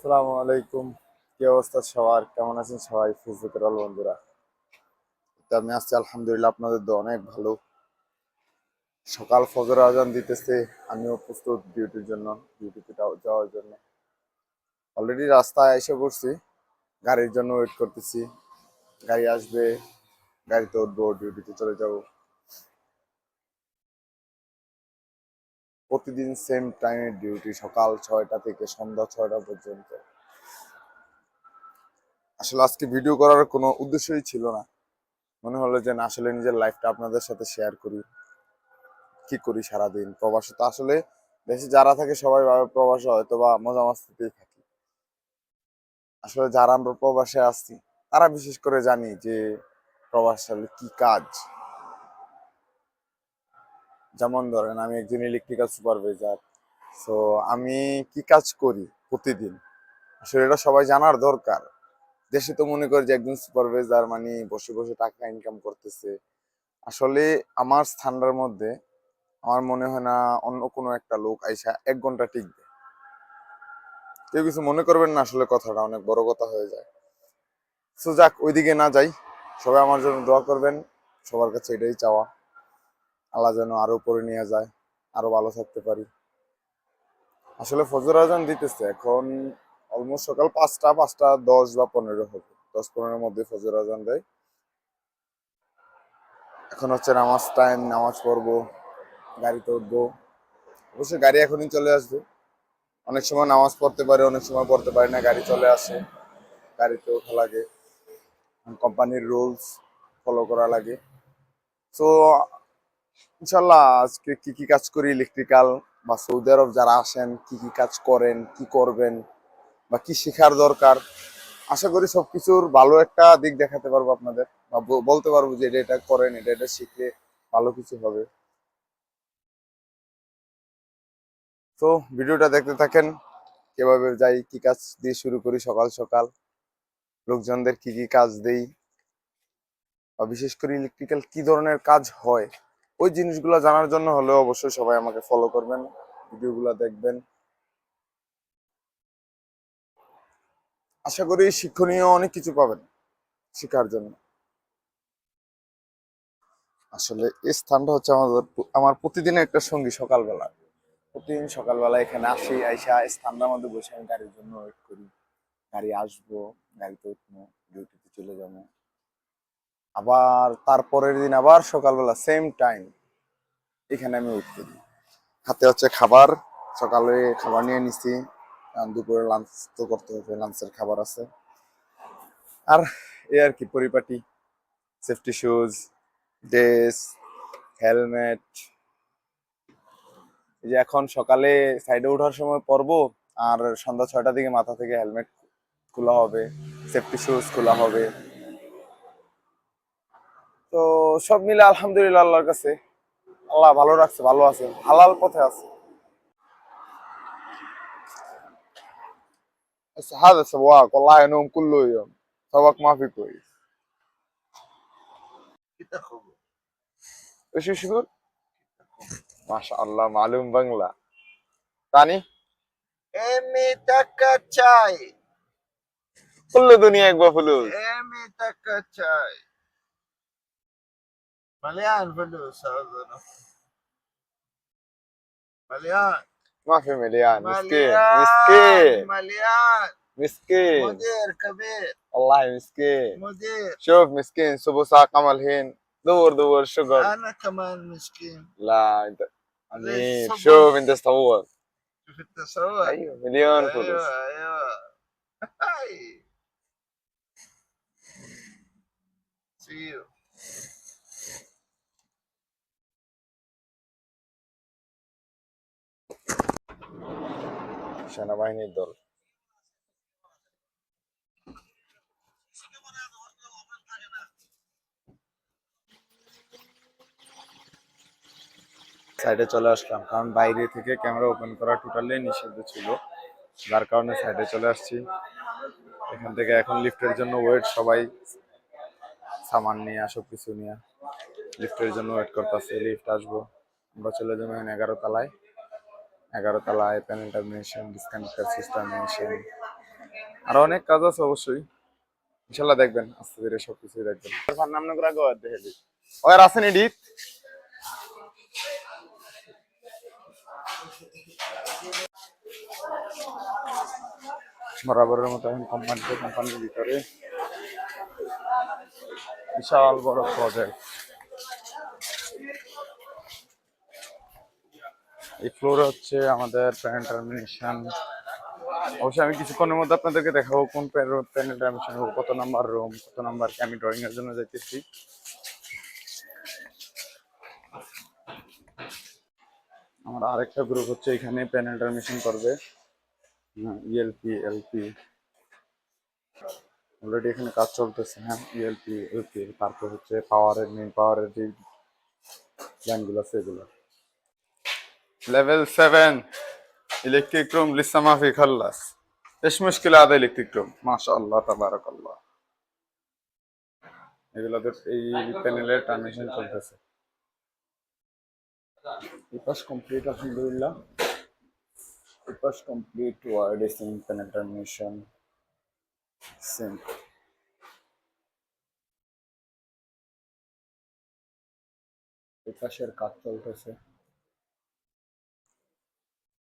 আসসালামু আলাইকুম। কি অবস্থা সবার? কেমন আছেন সবাই ফেসবুকের অল বন্ধুরা? তো আমি আছি আলহামদুলিল্লাহ, আপনাদের তো অনেক ভালো। সকাল ফজর আজান দিতেছে, আমিও প্রস্তুত ডিউটির জন্য, ডিউটিতে যাওয়ার জন্য। অলরেডি রাস্তায় এসে পড়ছি, গাড়ির জন্য ওয়েট করতেছি। গাড়ি আসবে, গাড়িতে উঠবো, ডিউটিতে চলে যাব। প্রতিদিন সেম টাইমে ডিউটি, সকাল 6টা থেকে সন্ধ্যা 6টা পর্যন্ত। আসলে আজকে ভিডিও করার কোনো উদ্দেশ্যই ছিল না, মনে হলো যে না, আসলে নিজের লাইফটা আপনাদের সাথে শেয়ার করি। কি করি সারাদিন প্রবাসে, তো আসলে দেশে যারা থাকে সবাই ভাবে প্রবাসে হয়তো বা মজা মাস্তিতেই থাকি। আসলে যারা আমরা প্রবাসে আসছি তারা বিশেষ করে জানি যে প্রবাসে আসলে কি কাজ। যেমন ধরেন আমি একজন ইলেকট্রিক্যাল সুপারভাইজার, সো আমি কি কাজ করি প্রতিদিন, আসলে এটা সবাই জানার দরকার। দেশে তো মনে করে যে একজন সুপারভাইজার মানে বসে বসে টাকা ইনকাম করতেছে। আসলে আমার স্থানটার মধ্যে আমার মনে হয় না অন্য কোনো একটা লোক আইসা 1 ঘন্টা টিকবে। কেউ কিছু মনে করবেন না, আসলে কথাটা অনেক বড় কথা হয়ে যায়। সো যাক, ওইদিকে না যাই। সবাই আমার জন্য দোয়া করবেন, সবার কাছে এটাই চাওয়া। আল্লাহ যেন আরো উপরে নিয়ে যায়, আরো ভালো থাকতে পারি। আসলে ফজর আজান দিতেছে এখন, অলমোস্ট সকাল 5টা 10 বা 15 হবে, 10-15 মধ্যে ফজর আজান দেয়। এখন হচ্ছে নামাজ টাইম, নামাজ পড়বো, গাড়িতে উঠবো। অবশ্যই গাড়ি এখনই চলে আসবে। অনেক সময় নামাজ পড়তে পারে, অনেক সময় পড়তে পারি না, গাড়ি চলে আসে, গাড়িতে ওঠা লাগে, কোম্পানির রুলস ফলো করা লাগে। তো ইনশাল্লাহ আজকে কি কি কাজ করি, ইলেকট্রিক্যাল বা সৌদি আরব যারা আসেন কি কি কাজ করেন, কি করবেন বা কি শেখার দরকার, আশা করি সবকিছুর ভালো একটা দিক দেখাতে পারবো আপনাদের, বা বলতে পারবো যে এটা এটা করেন, এটা এটা শিখলে ভালো কিছু হবে। তো ভিডিওটা দেখতে থাকেন, কিভাবে যাই, কি কাজ দিয়ে শুরু করি সকাল সকাল, লোকজনদের কি কি কাজ দেই, বা বিশেষ করে ইলেকট্রিক্যাল কি ধরনের কাজ হয়, ওই জিনিসগুলো জানার জন্য হলেও অবশ্যই সবাই আমাকে ফলো করবেন, ভিডিওগুলো দেখবেন। আশা করি শিক্ষণীয় অনেক কিছু পাবেন শেখার জন্য। আসলে এই স্থানটা হচ্ছে আমার প্রতিদিনের একটা সঙ্গী। সকালবেলা, প্রতিদিন সকালবেলা এখানে আসি, আইসা এই স্থানটার মধ্যে বসে আমি গাড়ির জন্য ওয়েট করি। গাড়ি আসবো, গাড়িতে উঠবো, ডিউটিতে চলে যাবো। আবার তারপরের দিন আবার সকালবেলা সেম টাইম এখানে আমি ওয়েট করি। হাতে হচ্ছে খাবার, সকালে খাবার নিয়ে নিছি, দুপুরে লাঞ্চ তো করতে হবে, লাঞ্চের খাবার আছে। আর এই আর কি, পরিপাটি, সেফটি শুজ, ড্রেস, হেলমেট। এই যে এখন সকালে সাইডে ওঠার সময় পরবো, আর সন্ধ্যা 6টার দিকে মাথা থেকে হেলমেট খোলা হবে, সেফটি শুজ খোলা হবে। তো সব মিলে আলহামদুলিল্লাহ, আল্লাহর কাছে আল্লাহ ভালো রাখছে, ভালো আছে, হালাল পথে আছে। بس هذا سواق والله ينوم كل يوم، سواق ما في كويس. ايش يقول؟ ما شاء الله معلوم بنغلا. ثاني এমনি টাকা চাই, كل دنيا يبغى فلوس. এমনি টাকা চাই, مليان فلوس هذا، مليان ما في مليان، مسكين مليان مسكين مليان. مسكين، مدير كبير، والله مسكين. مدير. شوف مسكين، سبو ساق عمل هين، دور دور شغل. انا كمان مسكين لا انت زي امير، الصبح. شوف انت تصور. شوف التصور. ايوه مليون ايوه فلوس. ايوه. هاي سيو. সেনাবাহিনীর দল। সাইডে চলে আসলাম, কারণ বাইরে থেকে ক্যামেরা ওপেন করা টোটালি নিষিদ্ধ ছিল, যার কারণে সাইডে চলে আসছি। এখান থেকে এখন লিফটের জন্য ওয়েট, সবাই সামান নিয়ে, সব কিছু নিয়ে লিফটের জন্য ওয়েট করতেছে। লিফট আসবো, আমরা চলে যাবো 11 তলায়। 11 তলায় পেমেন্ট অ্যাডমিনিস্ট্রেশন, ডিসকানেক্টার সিস্টেম মেশিন, আর অনেক কাজ আছে অবশ্যই, ইনশাল্লাহ দেখবেন, আস্তে ধীরে সবকিছুই দেখবেন। আর নাম করে আগে দেখে দিই ওর আছেন এডিট বরাবরের মতো এখন কোম্পানির ভিতরে বিশাল বড় প্রজেক্ট। এই ফ্লোরে হচ্ছে আমাদের প্যানেল টার্মিনেশন। অবশ্যই আমি কিছুক্ষণের মধ্যে আপনাদেরকে দেখাবো কোন প্যানেল টার্মিনেশন হবে, কত নাম্বার রুম, কত নাম্বারকে আমি ড্রয়িং এর জন্য যাইতেছি। আমার আরেকটা গ্রুপ হচ্ছে এখানে প্যানেল টার্মিনেশন করবে, ইএলপি এলপি অলরেডি এখানে কাজ চলতেছে। হ্যাঁ, ইএলপি এলপি, তারপর হচ্ছে পাওয়ারের মেইন পাওয়ারের যে লাইনগুলো আছে এগুলো। Level 7 electric room لسه ما في خلص ايش مشكلة هذا electric room ما شاء الله تبارك الله। এগুলোতে এই প্যানেলের টার্মিনেশন চলতেছে। এই পাশ কমপ্লিট আলহামদুলিল্লাহ, এই পাশ কমপ্লিট ওয়ার্ড এসিং প্যানেল টার্মিনেশন সিঙ্ক। এই পাশের কাজ চলতেছে।